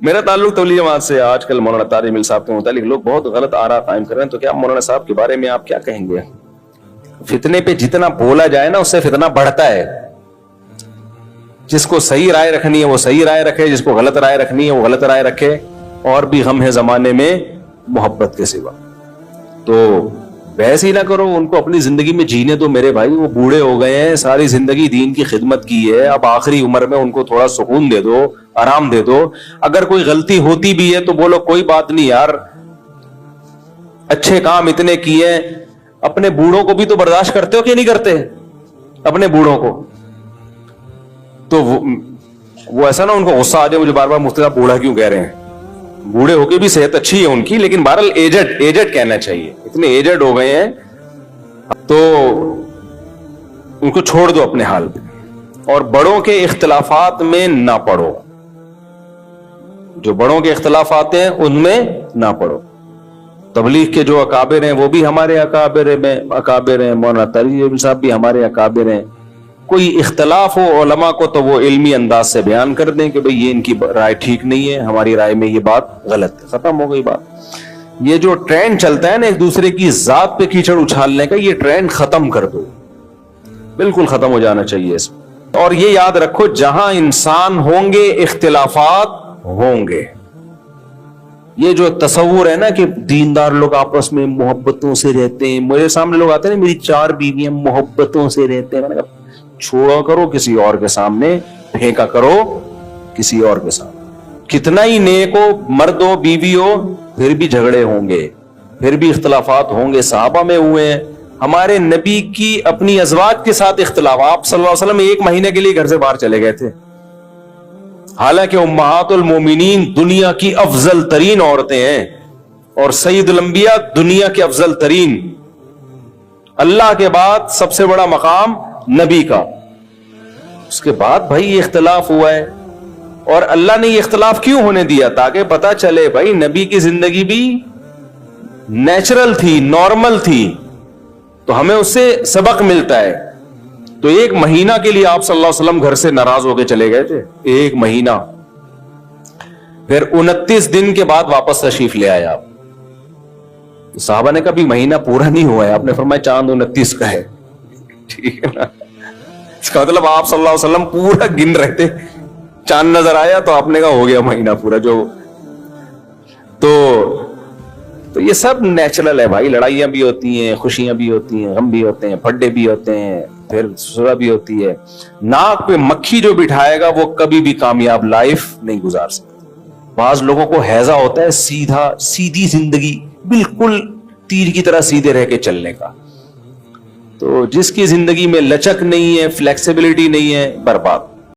میرا تعلق تبلیغ جماعت سے. آج کل مولانا طارق جمیل صاحب کے متعلق لوگ بہت غلط آراء قائم کر رہے ہیں, تو کیا مولانا صاحب کے بارے میں آپ کیا کہیں گے؟ فتنے پہ جتنا بولا جائے نا اس سے فتنہ بڑھتا ہے. جس کو صحیح رائے رکھنی ہے وہ صحیح رائے رکھے, جس کو غلط رائے رکھنی ہے وہ غلط رائے رکھے. اور بھی غم ہے زمانے میں محبت کے سوا. تو بحث ہی نہ کرو, ان کو اپنی زندگی میں جینے دو میرے بھائی. وہ بوڑھے ہو گئے ہیں, ساری زندگی دین کی خدمت کی ہے, اب آخری عمر میں ان کو تھوڑا سکون دے دو, آرام دے دو. اگر کوئی غلطی ہوتی بھی ہے تو بولو کوئی بات نہیں یار, اچھے کام اتنے کیے. اپنے بوڑھوں کو بھی تو برداشت کرتے ہو کہ نہیں کرتے؟ اپنے بوڑھوں کو تو وہ ایسا نا ان کو غصہ آ جائے مجھے بار بار مفتی صاحب بوڑھا کیوں کہہ رہے ہیں. بوڑھے ہو کے بھی صحت اچھی ہے ان کی, لیکن بہرحال ایجڈ کہنا چاہیے. اتنے ایجڈ ہو گئے ہیں تو ان کو چھوڑ دو اپنے حال پہ, اور بڑوں کے اختلافات میں نہ پڑو. جو بڑوں کے اختلافات ہیں ان میں نہ پڑو. تبلیغ کے جو اکابر ہیں وہ بھی ہمارے اکابر ہیں, مولانا طارق جمیل صاحب بھی ہمارے اکابر ہیں. کوئی اختلاف ہو علماء کو تو وہ علمی انداز سے بیان کر دیں کہ بھئی یہ ان کی رائے ٹھیک نہیں ہے, ہماری رائے میں یہ بات غلط ہے, ختم ہو گئی بات. یہ جو ٹرینڈ چلتا ہے نا ایک دوسرے کی ذات پہ کیچڑ اچھالنے کا, یہ ٹرینڈ ختم کر دو, بالکل ختم ہو جانا چاہیے اس میں. اور یہ یاد رکھو جہاں انسان ہوں گے اختلافات ہوں گے. یہ جو تصور ہے نا کہ دیندار لوگ آپس میں محبتوں سے رہتے ہیں, میرے سامنے لوگ آتے ہیں میری 4 بیویاں محبتوں سے رہتے ہیں, میں نے کہا چھوڑا کرو کسی اور کے سامنے, پھینکا کرو کسی اور کے سامنے. کتنا ہی نیک ہو, مرد ہو بیوی ہو, پھر بھی جھگڑے ہوں گے, پھر بھی اختلافات ہوں گے. صحابہ میں ہوئے ہیں, ہمارے نبی کی اپنی ازواج کے ساتھ اختلاف. آپ صلی اللہ علیہ وسلم 1 مہینے کے لیے گھر سے باہر چلے گئے تھے, حالانکہ امہات المومنین دنیا کی افضل ترین عورتیں ہیں, اور سید الانبیاء دنیا کے افضل ترین. اللہ کے بعد سب سے بڑا مقام نبی کا. اس کے بعد بھائی یہ اختلاف ہوا ہے, اور اللہ نے یہ اختلاف کیوں ہونے دیا؟ تاکہ پتا چلے بھائی نبی کی زندگی بھی نیچرل تھی, نارمل تھی, تو ہمیں اس سے سبق ملتا ہے. تو 1 مہینہ کے لیے آپ صلی اللہ علیہ وسلم گھر سے ناراض ہو کے چلے گئے تھے, 1 مہینہ. پھر 29 دن کے بعد واپس تشریف لے آئے آپ. صحابہ نے کہا بھی مہینہ پورا نہیں ہوا ہے, آپ نے فرمایا چاند 29 کا ہے. ٹھیک ہے نا, اس کا مطلب آپ صلی اللہ علیہ وسلم پورا گن رہے تھے, چاند نظر آیا تو آپ نے کہا ہو گیا مہینہ پورا. جو تو یہ سب نیچرل ہے بھائی. لڑائیاں بھی ہوتی ہیں, خوشیاں بھی ہوتی ہیں, غم بھی ہوتے ہیں, پھڈے بھی ہوتے ہیں, پھر سزا بھی ہوتی ہے. ناک پہ مکھی جو بٹھائے گا وہ کبھی بھی کامیاب لائف نہیں گزار سکتا. بعض لوگوں کو ہیضہ ہوتا ہے سیدھی زندگی, بالکل تیر کی طرح سیدھے رہ کے چلنے کا. تو جس کی زندگی میں لچک نہیں ہے, فلیکسیبلٹی نہیں ہے, برباد.